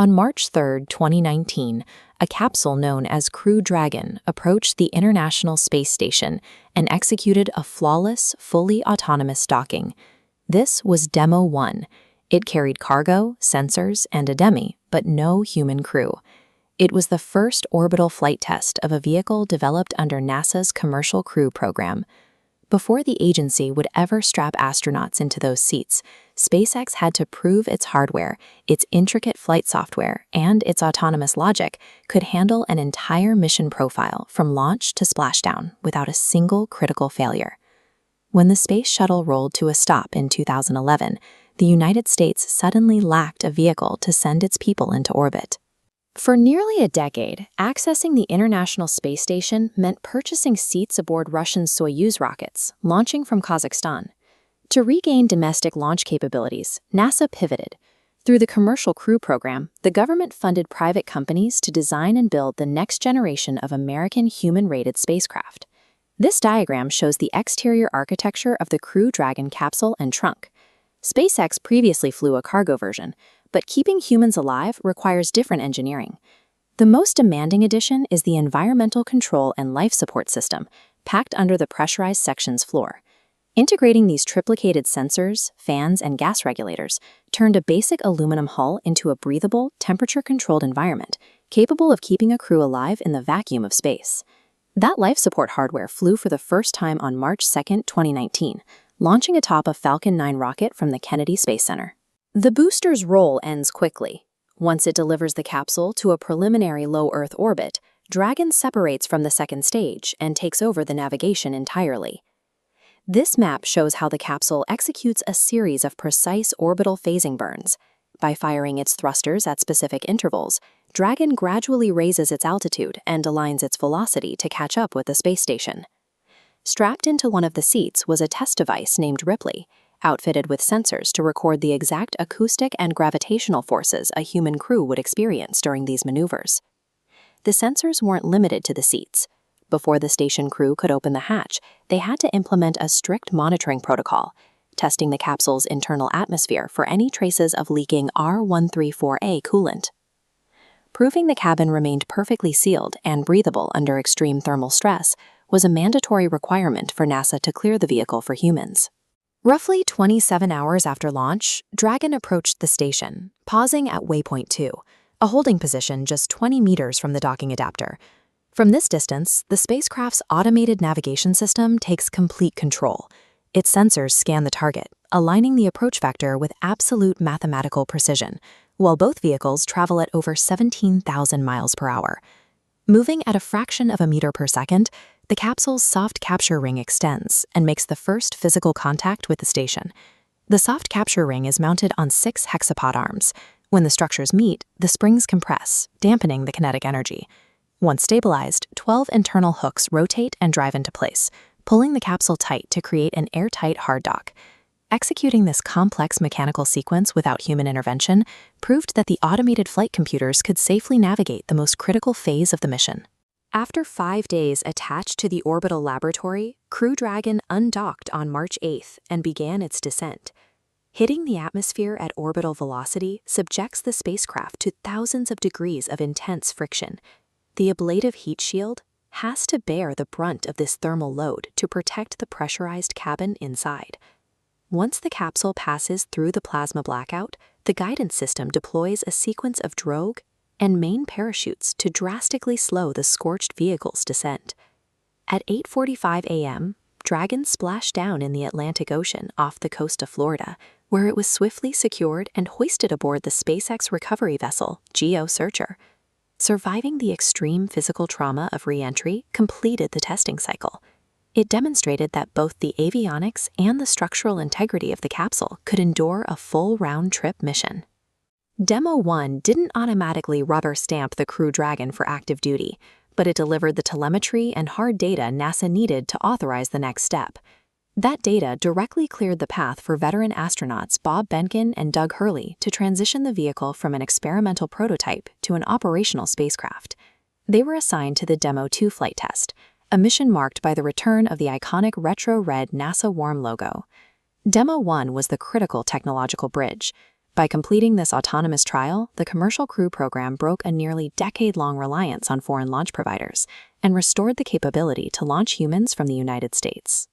On March 3, 2019, a capsule known as Crew Dragon approached the International Space Station and executed a flawless, fully autonomous docking. This was Demo 1. It carried cargo, sensors, and a dummy, but no human crew. It was the first orbital flight test of a vehicle developed under NASA's Commercial Crew program. Before the agency would ever strap astronauts into those seats, SpaceX had to prove its hardware, its intricate flight software, and its autonomous logic could handle an entire mission profile from launch to splashdown without a single critical failure. When the Space Shuttle rolled to a stop in 2011, the United States suddenly lacked a vehicle to send its people into orbit. For nearly a decade, accessing the International Space Station meant purchasing seats aboard Russian Soyuz rockets, launching from Kazakhstan. To regain domestic launch capabilities, NASA pivoted. Through the Commercial Crew program, the government funded private companies to design and build the next generation of American human-rated spacecraft. This diagram shows the exterior architecture of the Crew Dragon capsule and trunk. SpaceX previously flew a cargo version, but keeping humans alive requires different engineering. The most demanding addition is the Environmental Control and Life Support System, packed under the pressurized section's floor. Integrating these triplicated sensors, fans, and gas regulators turned a basic aluminum hull into a breathable, temperature-controlled environment, capable of keeping a crew alive in the vacuum of space. That life support hardware flew for the first time on March 2, 2019, launching atop a Falcon 9 rocket from the Kennedy Space Center. The booster's role ends quickly. Once it delivers the capsule to a preliminary low Earth orbit, Dragon separates from the second stage and takes over the navigation entirely. This map shows how the capsule executes a series of precise orbital phasing burns. By firing its thrusters at specific intervals, Dragon gradually raises its altitude and aligns its velocity to catch up with the space station. Strapped into one of the seats was a test device named Ripley, outfitted with sensors to record the exact acoustic and gravitational forces a human crew would experience during these maneuvers. The sensors weren't limited to the seats. Before the station crew could open the hatch, they had to implement a strict monitoring protocol, testing the capsule's internal atmosphere for any traces of leaking R134A coolant. Proving the cabin remained perfectly sealed and breathable under extreme thermal stress was a mandatory requirement for NASA to clear the vehicle for humans. Roughly 27 hours after launch, Dragon approached the station, pausing at waypoint 2, a holding position just 20 meters from the docking adapter. From this distance, the spacecraft's automated navigation system takes complete control. Its sensors scan the target, aligning the approach vector with absolute mathematical precision, while both vehicles travel at over 17,000 miles per hour. Moving at a fraction of a meter per second, the capsule's soft capture ring extends and makes the first physical contact with the station. The soft capture ring is mounted on 6 hexapod arms. When the structures meet, the springs compress, dampening the kinetic energy. Once stabilized, 12 internal hooks rotate and drive into place, pulling the capsule tight to create an airtight hard dock. Executing this complex mechanical sequence without human intervention proved that the automated flight computers could safely navigate the most critical phase of the mission. After 5 days attached to the orbital laboratory, Crew Dragon undocked on March 8th and began its descent. Hitting the atmosphere at orbital velocity subjects the spacecraft to thousands of degrees of intense friction. The ablative heat shield has to bear the brunt of this thermal load to protect the pressurized cabin inside. Once the capsule passes through the plasma blackout, the guidance system deploys a sequence of drogue and main parachutes to drastically slow the scorched vehicle's descent. At 8:45 a.m., Dragon splashed down in the Atlantic Ocean off the coast of Florida, where it was swiftly secured and hoisted aboard the SpaceX recovery vessel, Geo Searcher. Surviving the extreme physical trauma of re-entry completed the testing cycle. It demonstrated that both the avionics and the structural integrity of the capsule could endure a full round-trip mission. Demo 1 didn't automatically rubber stamp the Crew Dragon for active duty, but it delivered the telemetry and hard data NASA needed to authorize the next step. That data directly cleared the path for veteran astronauts Bob Behnken and Doug Hurley to transition the vehicle from an experimental prototype to an operational spacecraft. They were assigned to the Demo 2 flight test, a mission marked by the return of the iconic retro-red NASA warm logo. Demo 1 was the critical technological bridge. By completing this autonomous trial, the commercial Crew program broke a nearly decade-long reliance on foreign launch providers and restored the capability to launch humans from the United States.